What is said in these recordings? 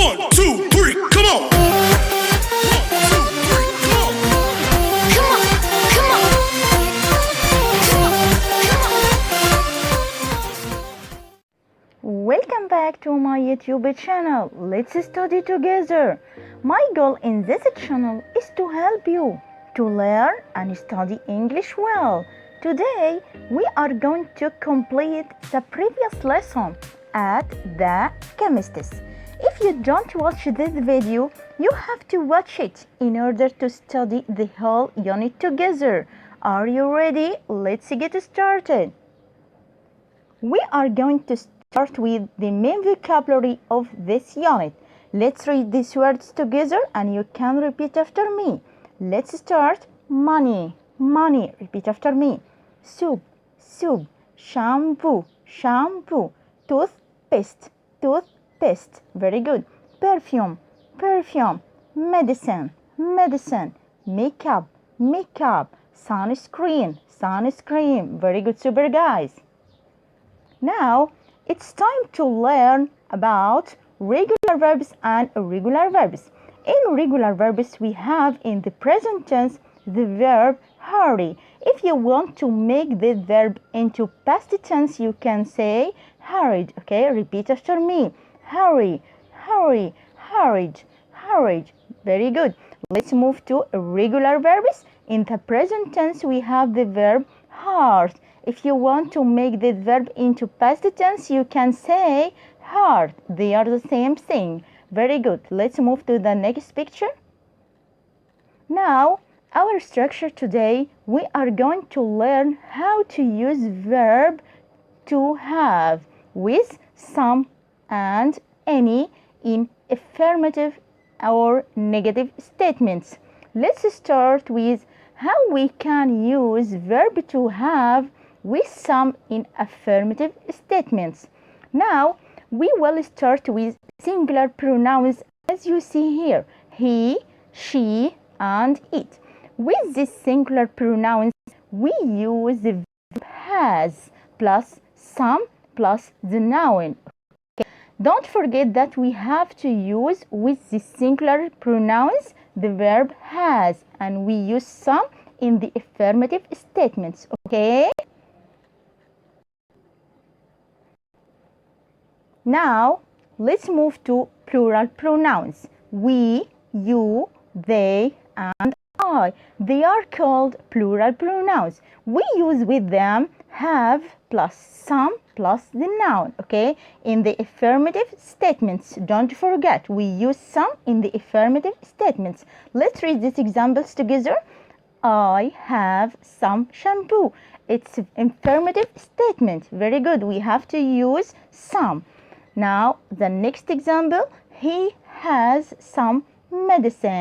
1, 2, 3, come on. 1, 2, 3, come on. Come on. Welcome back to my YouTube channel. Let's study together. My goal in this channel is to help you to learn and study English well. Today we are going to complete the previous lesson at the chemist. If you don't watch this video, you have to watch it in order to study the whole unit together. Are you ready? Let's get started. We are going to start with the main vocabulary of this unit. Let's read these words together and you can repeat after me. Let's start. Money, money. Repeat after me. Soup, soup. Shampoo, shampoo. Toothpaste, toothpaste. Very good. Perfume, perfume. Medicine, medicine. Makeup, makeup. Sunscreen, sunscreen. Very good, super guys. Now it's time to learn about regular verbs and irregular verbs. In regular verbs we have in the present tense the verb hurry. If you want to make this verb into past tense, you can say hurried. Okay, repeat after me. Hurry, hurry, hurried, hurried. Very good. Let's move to irregular verbs. In the present tense we have the verb hard. If you want to make this verb into past tense, you can say hard. They are the same thing. Very good. Let's move to the next picture. Now, our structure today, we are going to learn how to use verb to have with some and any in affirmative or negative statements. Let's start with how we can use verb to have with some in affirmative statements. Now, we will start with singular pronouns as you see here. He, she, and it. With these singular pronouns, we use the verb has plus some plus the noun. Okay. Don't forget that we have to use with the singular pronouns the verb has, and we use some in the affirmative statements. Okay? Now, let's move to plural pronouns. We, you, they, and I. They are called plural pronouns. We use with them have plus some plus the noun, okay? In the affirmative statements, don't forget, we use some in the affirmative statements. Let's read these examples together. I have some shampoo. It's an affirmative statement. Very good. We have to use some. Now, the next example, he has some medicine.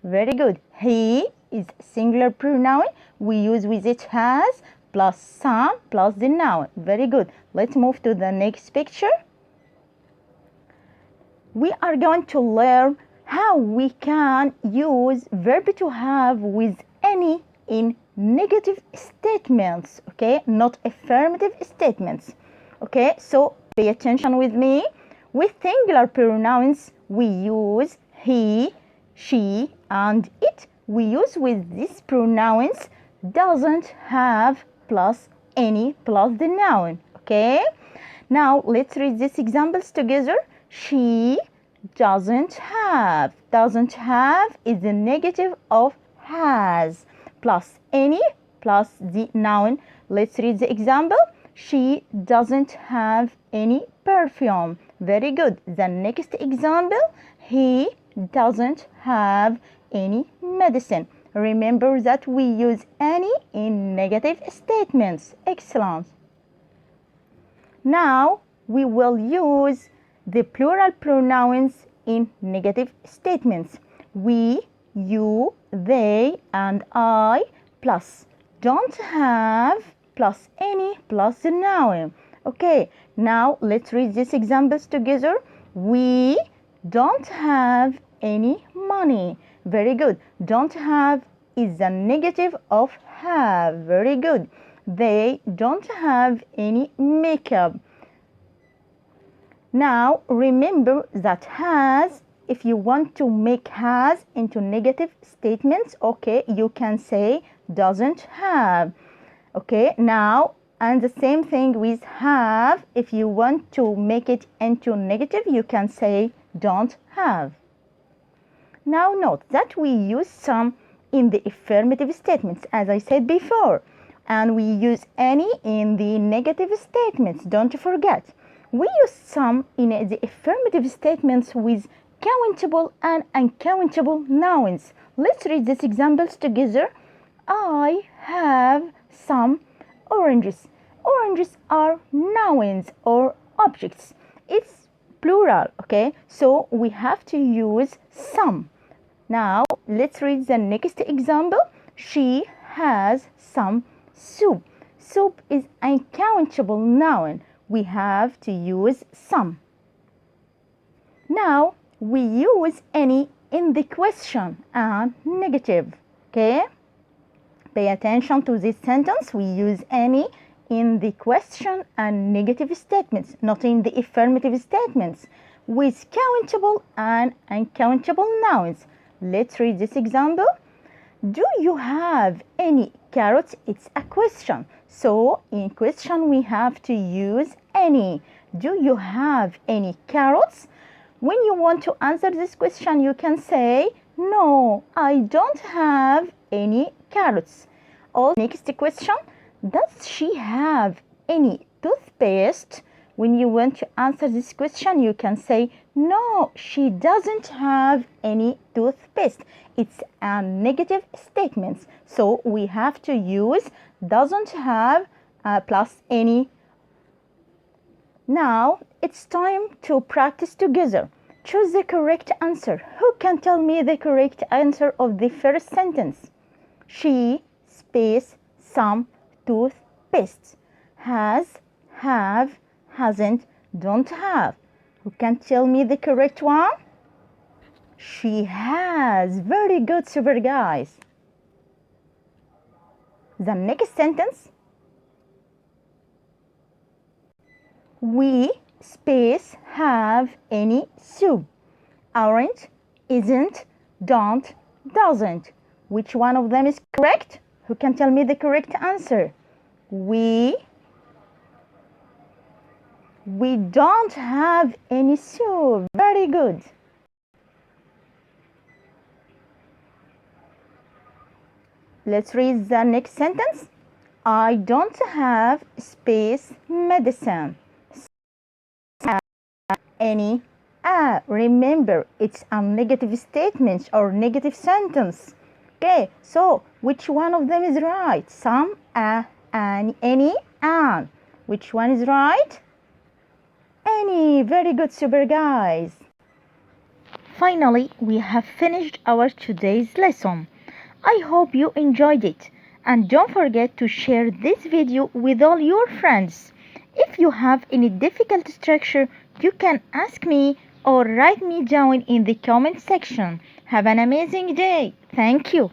Very good. He is singular pronoun. We use with it has plus some plus the noun. Very good. Let's move to the next picture. We are going to learn how we can use verb to have with any in negative statements, okay? Not affirmative statements. Okay, so pay attention with me. With singular pronouns, we use he, she, and it. We use with these pronouns doesn't have plus any plus the noun. Okay, now let's read these examples together. She doesn't have. Doesn't have is the negative of has plus any plus the noun. Let's read the example. She doesn't have any perfume. Very good. The next example, he doesn't have any medicine. Remember that we use any in negative statements. Excellent. Now we will use the plural pronouns in negative statements. We, you, they, and I plus don't have plus any plus the noun. Okay, now let's read these examples together. We don't have any money. Very good. Don't have is the negative of have. Very good. They don't have any makeup. Now remember that has if you want to make has into negative statements, okay, you can say doesn't have. Okay, now, and the same thing with have. If you want to make it into negative, you can say don't have. Now note that we use some in the affirmative statements, as I said before, and we use any in the negative statements. Don't forget. We use some in the affirmative statements with countable and uncountable nouns. Let's read these examples together. I have some oranges. Oranges are nouns or objects. It's plural, okay? So we have to use some. Now, let's read the next example. She has some soup. Soup is an uncountable noun. We have to use some. Now, we use any in the question and negative. Okay? Pay attention to this sentence. We use any in the question and negative statements, not in the affirmative statements, with countable and uncountable nouns. Let's read this example. Do you have any carrots? It's a question. So in question we have to use any. Do you have any carrots? When you want to answer this question, you can say, no, I don't have any carrots. Or next question, does she have any toothpaste? When you want to answer this question, you can say, no, she doesn't have any toothpaste. It's a negative statement. So we have to use doesn't have plus any. Now it's time to practice together. Choose the correct answer. Who can tell me the correct answer of the first sentence? She, space, some, toothpaste. Has, have, hasn't, don't have. Who can tell me the correct one? She has. Very good, super guys. The next sentence. We, space, have any soup. Aren't, isn't, don't, doesn't. Which one of them is correct? Who can tell me the correct answer? We don't have any soup. Very good. Let's read the next sentence. I don't have space medicine. Any. Remember, it's a negative statement or negative sentence. Okay, so which one of them is right? Some, and any, and. Which one is right? Any. Very good, super guys. Finally, we have finished our today's lesson. I hope you enjoyed it. And don't forget to share this video with all your friends. If you have any difficult structure, you can ask me or write me down in the comment section. Have an amazing day. Thank you.